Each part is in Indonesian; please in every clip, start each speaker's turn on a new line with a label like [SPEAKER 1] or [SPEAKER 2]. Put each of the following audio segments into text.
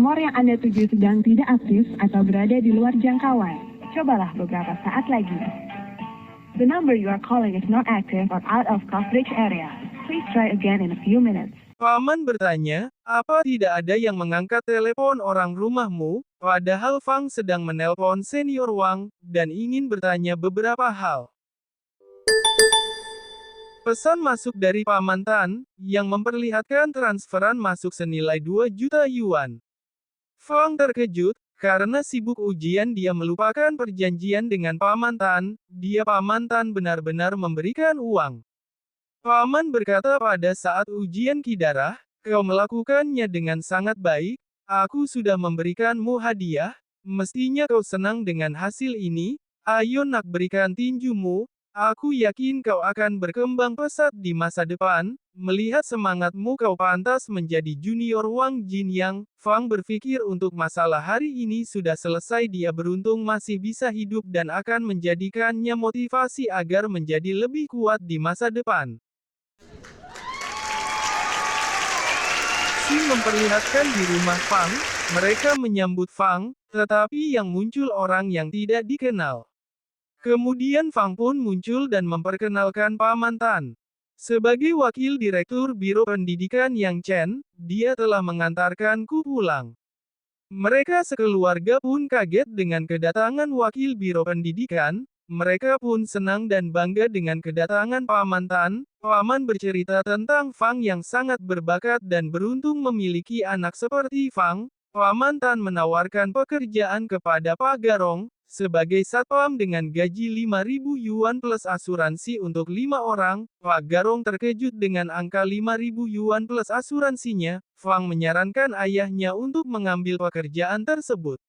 [SPEAKER 1] nomor yang Anda tuju sedang tidak aktif atau berada di luar jangkauan. Cobalah beberapa saat lagi. The number you are calling is not active or out of coverage area. Please try again in a few minutes.
[SPEAKER 2] Paman bertanya, apa tidak ada yang mengangkat telepon orang rumahmu? Padahal Fang sedang menelpon senior Wang, dan ingin bertanya beberapa hal. Pesan masuk dari Paman Tan, yang memperlihatkan transferan masuk senilai 2 juta yuan. Fang terkejut, karena sibuk ujian dia melupakan perjanjian dengan Paman Tan, Paman Tan benar-benar memberikan uang. Paman berkata pada saat ujian Kidarah, kau melakukannya dengan sangat baik, aku sudah memberikanmu hadiah, mestinya kau senang dengan hasil ini, ayo nak berikan tinjumu, aku yakin kau akan berkembang pesat di masa depan, melihat semangatmu kau pantas menjadi junior Wang Jinyang. Fang berpikir untuk masalah hari ini sudah selesai, dia beruntung masih bisa hidup dan akan menjadikannya motivasi agar menjadi lebih kuat di masa depan. Xin memperlihatkan di rumah Fang, mereka menyambut Fang, tetapi yang muncul orang yang tidak dikenal. Kemudian Fang pun muncul dan memperkenalkan Paman Tan. Sebagai wakil direktur Biro Pendidikan Yang Chen, dia telah mengantarkanku pulang. Mereka sekeluarga pun kaget dengan kedatangan wakil Biro Pendidikan, mereka pun senang dan bangga dengan kedatangan Paman Tan. Paman bercerita tentang Fang yang sangat berbakat dan beruntung memiliki anak seperti Fang. Paman Tan menawarkan pekerjaan kepada Pak Garong, sebagai satpam dengan gaji 5.000 yuan plus asuransi untuk 5 orang. Pak Garong terkejut dengan angka 5.000 yuan plus asuransinya. Fang menyarankan ayahnya untuk mengambil pekerjaan tersebut.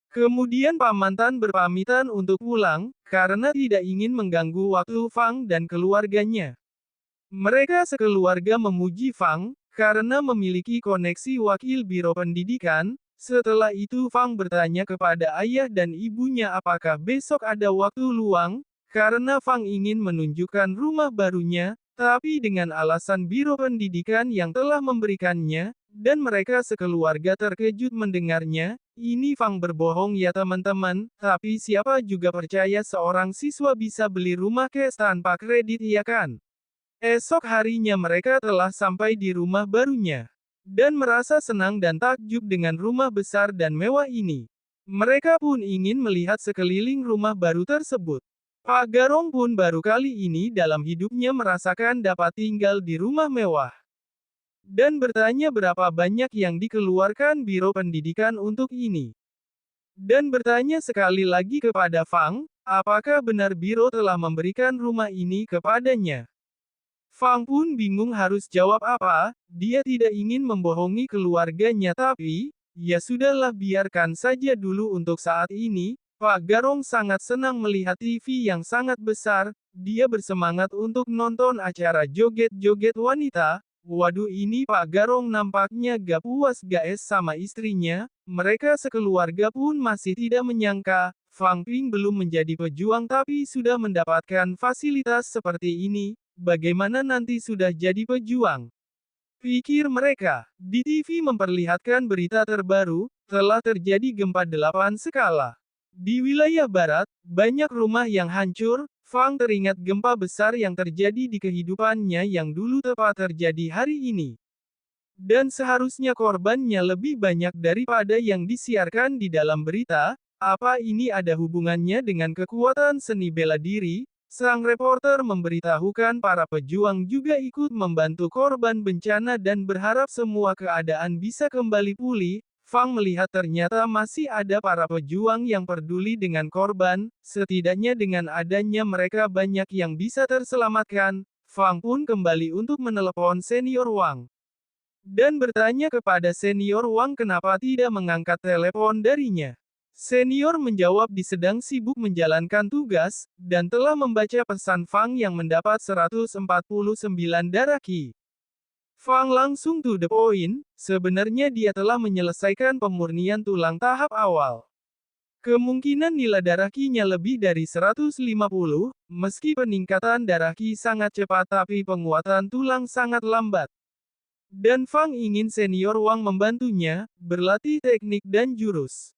[SPEAKER 2] Kemudian Paman Tan berpamitan untuk pulang, karena tidak ingin mengganggu waktu Fang dan keluarganya. Mereka sekeluarga memuji Fang, karena memiliki koneksi wakil Biro Pendidikan. Setelah itu Fang bertanya kepada ayah dan ibunya apakah besok ada waktu luang, karena Fang ingin menunjukkan rumah barunya, tapi dengan alasan Biro Pendidikan yang telah memberikannya, dan mereka sekeluarga terkejut mendengarnya. Ini Fang berbohong ya teman-teman, tapi siapa juga percaya seorang siswa bisa beli rumah cash tanpa kredit, iya kan? Esok harinya mereka telah sampai di rumah barunya. Dan merasa senang dan takjub dengan rumah besar dan mewah ini. Mereka pun ingin melihat sekeliling rumah baru tersebut. Pak Garong pun baru kali ini dalam hidupnya merasakan dapat tinggal di rumah mewah. Dan bertanya berapa banyak yang dikeluarkan Biro Pendidikan untuk ini. Dan bertanya sekali lagi kepada Fang, apakah benar Biro telah memberikan rumah ini kepadanya. Fang pun bingung harus jawab apa, dia tidak ingin membohongi keluarganya tapi, ya sudahlah biarkan saja dulu untuk saat ini. Pak Garong sangat senang melihat TV yang sangat besar, dia bersemangat untuk nonton acara joget-joget wanita. Waduh, ini Pak Garong nampaknya gak puas guys sama istrinya, mereka sekeluarga pun masih tidak menyangka, Fang Ping belum menjadi pejuang tapi sudah mendapatkan fasilitas seperti ini. Bagaimana nanti sudah jadi pejuang? Pikir mereka. Di TV memperlihatkan berita terbaru, telah terjadi gempa 8 skala. Di wilayah barat, banyak rumah yang hancur. Fang teringat gempa besar yang terjadi di kehidupannya yang dulu tepat terjadi hari ini. Dan seharusnya korbannya lebih banyak daripada yang disiarkan di dalam berita. Apa ini ada hubungannya dengan kekuatan seni bela diri? Sang reporter memberitahukan para pejuang juga ikut membantu korban bencana dan berharap semua keadaan bisa kembali pulih. Fang melihat ternyata masih ada para pejuang yang peduli dengan korban, setidaknya dengan adanya mereka banyak yang bisa terselamatkan. Fang pun kembali untuk menelepon senior Wang. Dan bertanya kepada senior Wang kenapa tidak mengangkat telepon darinya. Senior menjawab dia sedang sibuk menjalankan tugas, dan telah membaca pesan Fang yang mendapat 149 darah Qi. Fang langsung to the point, sebenarnya dia telah menyelesaikan pemurnian tulang tahap awal. Kemungkinan nilai darah Qi-nya lebih dari 150, meski peningkatan darah Qi sangat cepat tapi penguatan tulang sangat lambat. Dan Fang ingin senior Wang membantunya, berlatih teknik dan jurus.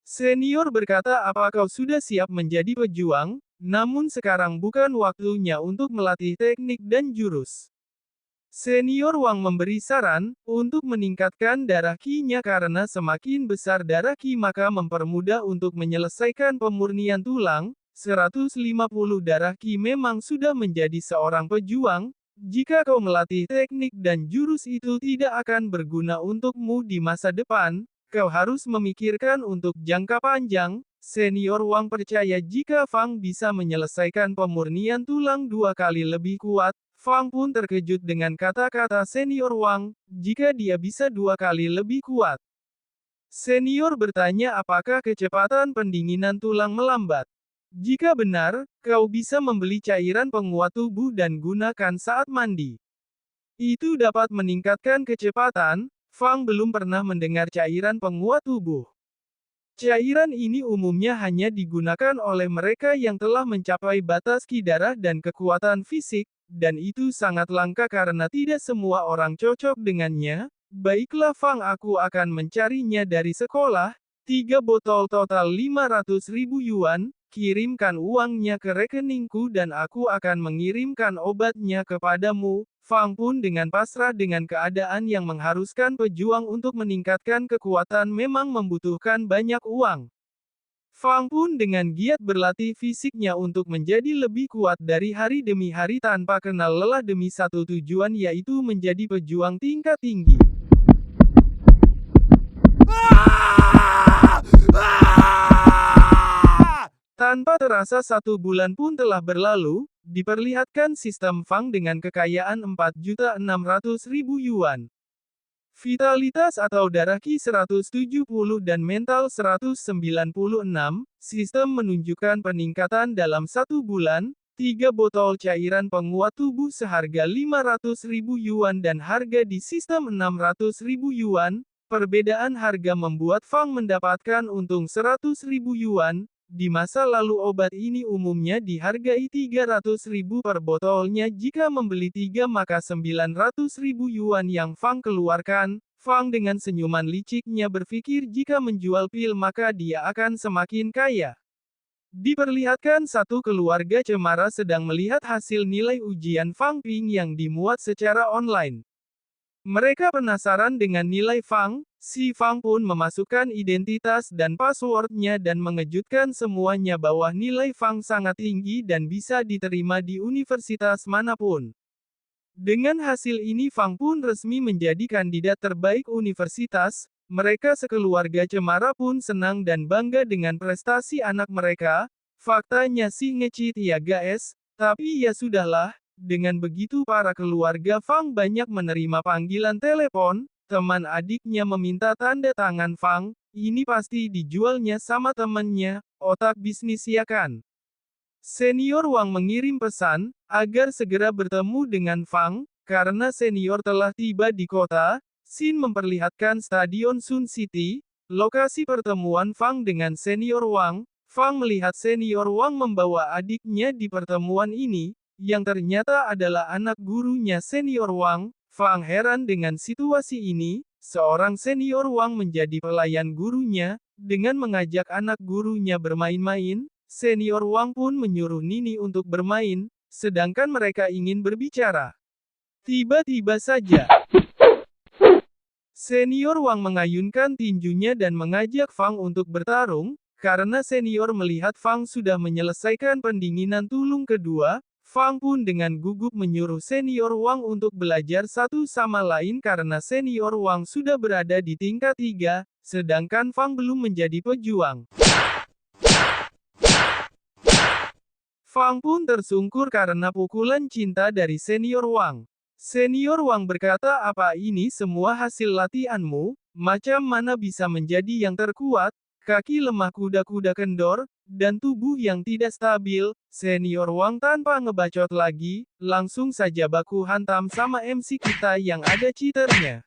[SPEAKER 2] Senior berkata, apa kau sudah siap menjadi pejuang? Namun sekarang bukan waktunya untuk melatih teknik dan jurus. Senior Wang memberi saran, untuk meningkatkan darah Qi-nya karena semakin besar darah Qi maka mempermudah untuk menyelesaikan pemurnian tulang. 150 darah Qi memang sudah menjadi seorang pejuang. Jika kau melatih teknik dan jurus itu tidak akan berguna untukmu di masa depan, kau harus memikirkan untuk jangka panjang. Senior Wang percaya jika Fang bisa menyelesaikan pemurnian tulang 2 kali lebih kuat. Fang pun terkejut dengan kata-kata senior Wang, jika dia bisa 2 kali lebih kuat. Senior bertanya apakah kecepatan pendinginan tulang melambat. Jika benar, kau bisa membeli cairan penguat tubuh dan gunakan saat mandi. Itu dapat meningkatkan kecepatan. Fang belum pernah mendengar cairan penguat tubuh. Cairan ini umumnya hanya digunakan oleh mereka yang telah mencapai batas Qi darah dan kekuatan fisik, dan itu sangat langka karena tidak semua orang cocok dengannya. Baiklah Fang, aku akan mencarinya dari sekolah. 3 botol total 500.000 yuan, kirimkan uangnya ke rekeningku dan aku akan mengirimkan obatnya kepadamu. Fang pun dengan pasrah dengan keadaan yang mengharuskan pejuang untuk meningkatkan kekuatan memang membutuhkan banyak uang. Fang pun dengan giat berlatih fisiknya untuk menjadi lebih kuat dari hari demi hari tanpa kenal lelah demi satu tujuan yaitu menjadi pejuang tingkat tinggi. Tanpa terasa 1 bulan pun telah berlalu, diperlihatkan sistem Fang dengan kekayaan 4.600.000 yuan. Vitalitas atau darah Qi 170 dan mental 196, sistem menunjukkan peningkatan dalam 1 bulan, 3 botol cairan penguat tubuh seharga 500.000 yuan dan harga di sistem 600.000 yuan, perbedaan harga membuat Fang mendapatkan untung 100.000 yuan, di masa lalu obat ini umumnya dihargai 300.000 per botolnya jika membeli 3 maka 900.000 yuan yang Fang keluarkan. Fang dengan senyuman liciknya berpikir jika menjual pil maka dia akan semakin kaya. Diperlihatkan satu keluarga cemara sedang melihat hasil nilai ujian Fang Ping yang dimuat secara online. Mereka penasaran dengan nilai Fang. Si Fang pun memasukkan identitas dan passwordnya dan mengejutkan semuanya bahwa nilai Fang sangat tinggi dan bisa diterima di universitas manapun. Dengan hasil ini Fang pun resmi menjadi kandidat terbaik universitas. Mereka sekeluarga cemara pun senang dan bangga dengan prestasi anak mereka. Faktanya sih ngecit ya guys, tapi ya sudahlah. Dengan begitu para keluarga Fang banyak menerima panggilan telepon. Teman adiknya meminta tanda tangan Fang, ini pasti dijualnya sama temannya, otak bisnis ya kan? Senior Wang mengirim pesan, agar segera bertemu dengan Fang, karena senior telah tiba di kota. Sin memperlihatkan Stadion Sun City, lokasi pertemuan Fang dengan senior Wang. Fang melihat senior Wang membawa adiknya di pertemuan ini, yang ternyata adalah anak gurunya senior Wang. Fang heran dengan situasi ini, seorang senior Wang menjadi pelayan gurunya, dengan mengajak anak gurunya bermain-main, senior Wang pun menyuruh Nini untuk bermain, sedangkan mereka ingin berbicara. Tiba-tiba saja, senior Wang mengayunkan tinjunya dan mengajak Fang untuk bertarung, karena senior melihat Fang sudah menyelesaikan pendinginan tulung kedua. Fang pun dengan gugup menyuruh senior Wang untuk belajar satu sama lain karena senior Wang sudah berada di tingkat 3, sedangkan Fang belum menjadi pejuang. Fang pun tersungkur karena pukulan cinta dari senior Wang. Senior Wang berkata, apa ini semua hasil latihanmu? Macam mana bisa menjadi yang terkuat? Kaki lemah kuda-kuda kendor, dan tubuh yang tidak stabil. Senior Wang tanpa ngebacot lagi, langsung saja baku hantam sama MC kita yang ada cheaternya.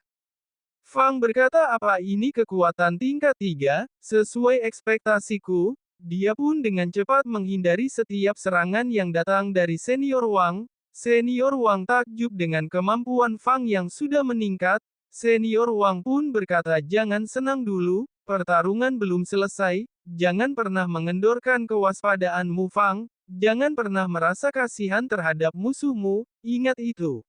[SPEAKER 2] Fang berkata, apa ini kekuatan tingkat 3, sesuai ekspektasiku. Dia pun dengan cepat menghindari setiap serangan yang datang dari senior Wang. Senior Wang takjub dengan kemampuan Fang yang sudah meningkat. Senior Wang pun berkata, jangan senang dulu, pertarungan belum selesai, jangan pernah mengendorkan kewaspadaanmu Fang, jangan pernah merasa kasihan terhadap musuhmu, ingat itu.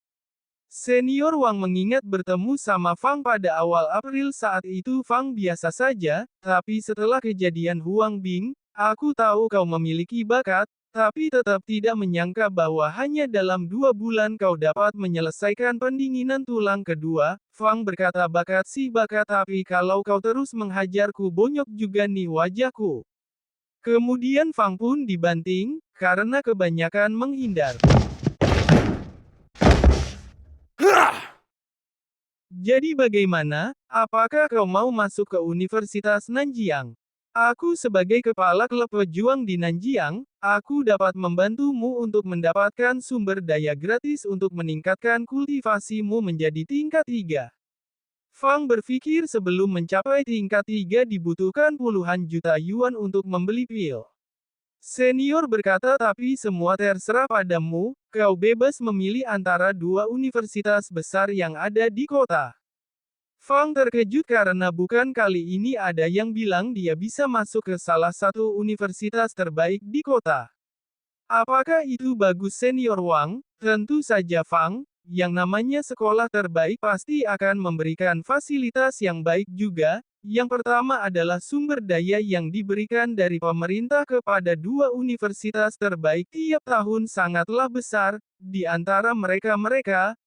[SPEAKER 2] Senior Wang mengingat bertemu sama Fang pada awal April saat itu Fang biasa saja, tapi setelah kejadian Huang Bing, aku tahu kau memiliki bakat, tapi tetap tidak menyangka bahwa hanya dalam 2 bulan kau dapat menyelesaikan pendinginan tulang kedua. Fang berkata bakat sih bakat tapi kalau kau terus menghajarku bonyok juga nih wajahku. Kemudian Fang pun dibanting, karena kebanyakan menghindar. Jadi bagaimana, apakah kau mau masuk ke Universitas Nanjiang? Aku sebagai kepala klub pejuang di Nanjiang, aku dapat membantumu untuk mendapatkan sumber daya gratis untuk meningkatkan kultivasimu menjadi tingkat 3. Fang berpikir sebelum mencapai tingkat 3 dibutuhkan puluhan juta yuan untuk membeli pil. Senior berkata tapi semua terserah padamu, kau bebas memilih antara 2 universitas besar yang ada di kota. Fang terkejut karena bukan kali ini ada yang bilang dia bisa masuk ke salah satu universitas terbaik di kota. Apakah itu bagus Senior Wang? Tentu saja Fang, yang namanya sekolah terbaik pasti akan memberikan fasilitas yang baik juga. Yang pertama adalah sumber daya yang diberikan dari pemerintah kepada 2 universitas terbaik tiap tahun sangatlah besar, di antara mereka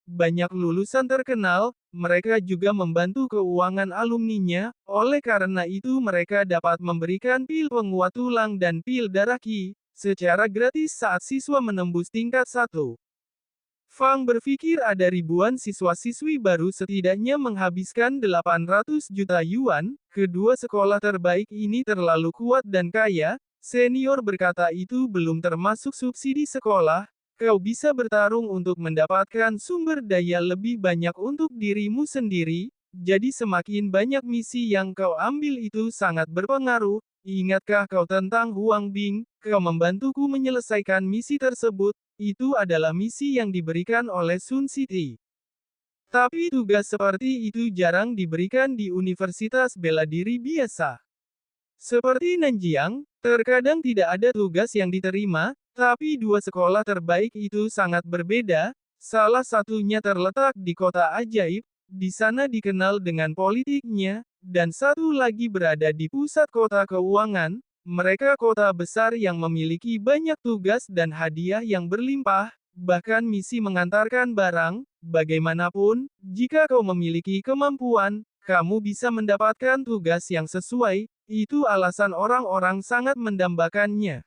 [SPEAKER 2] banyak lulusan terkenal, mereka juga membantu keuangan alumninya, oleh karena itu mereka dapat memberikan pil penguat tulang dan pil darah Qi, secara gratis saat siswa menembus tingkat 1. Fang berpikir ada ribuan siswa-siswi baru setidaknya menghabiskan 800 juta yuan, kedua sekolah terbaik ini terlalu kuat dan kaya, senior berkata itu belum termasuk subsidi sekolah, kau bisa bertarung untuk mendapatkan sumber daya lebih banyak untuk dirimu sendiri, jadi semakin banyak misi yang kau ambil itu sangat berpengaruh, ingatkah kau tentang Huang Bing, kau membantuku menyelesaikan misi tersebut, itu adalah misi yang diberikan oleh Sun City. Tapi tugas seperti itu jarang diberikan di universitas bela diri biasa. Seperti Nanjiang, terkadang tidak ada tugas yang diterima, tapi 2 sekolah terbaik itu sangat berbeda, salah satunya terletak di kota ajaib, di sana dikenal dengan politiknya, dan satu lagi berada di pusat kota keuangan, mereka kota besar yang memiliki banyak tugas dan hadiah yang berlimpah, bahkan misi mengantarkan barang, bagaimanapun, jika kau memiliki kemampuan, kamu bisa mendapatkan tugas yang sesuai, itu alasan orang-orang sangat mendambakannya.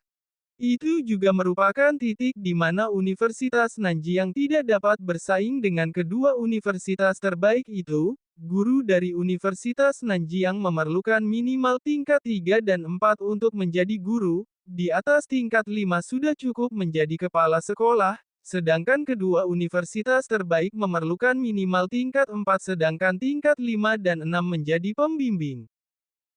[SPEAKER 2] Itu juga merupakan titik di mana Universitas Nanjiang tidak dapat bersaing dengan kedua universitas terbaik itu. Guru dari Universitas Nanjiang memerlukan minimal tingkat 3 dan 4 untuk menjadi guru, di atas tingkat 5 sudah cukup menjadi kepala sekolah, sedangkan kedua universitas terbaik memerlukan minimal tingkat 4 sedangkan tingkat 5 dan 6 menjadi pembimbing.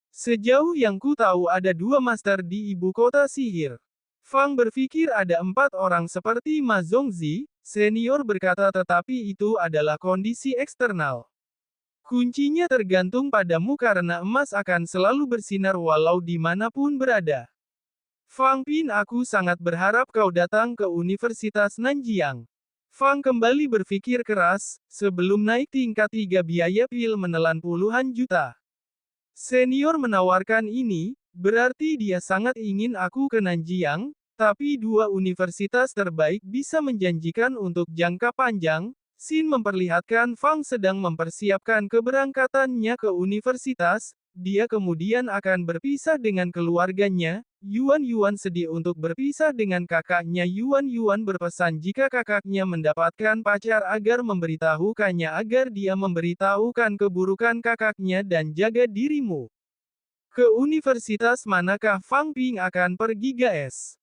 [SPEAKER 2] Sejauh yang ku tahu ada 2 master di ibu kota sihir. Fang berpikir ada 4 orang seperti Ma Zongzi, senior berkata tetapi itu adalah kondisi eksternal. Kuncinya tergantung padamu karena emas akan selalu bersinar walau dimanapun berada. Fang Pin aku sangat berharap kau datang ke Universitas Nanjiang. Fang kembali berpikir keras, sebelum naik tingkat 3 biaya pil menelan puluhan juta. Senior menawarkan ini, berarti dia sangat ingin aku ke Nanjiang, tapi 2 universitas terbaik bisa menjanjikan untuk jangka panjang. Xin memperlihatkan Fang sedang mempersiapkan keberangkatannya ke universitas, dia kemudian akan berpisah dengan keluarganya, Yuan sedih untuk berpisah dengan kakaknya Yuan berpesan jika kakaknya mendapatkan pacar agar memberitahukannya agar dia memberitahukan keburukan kakaknya dan jaga dirimu. Ke universitas manakah Fang Ping akan pergi guys?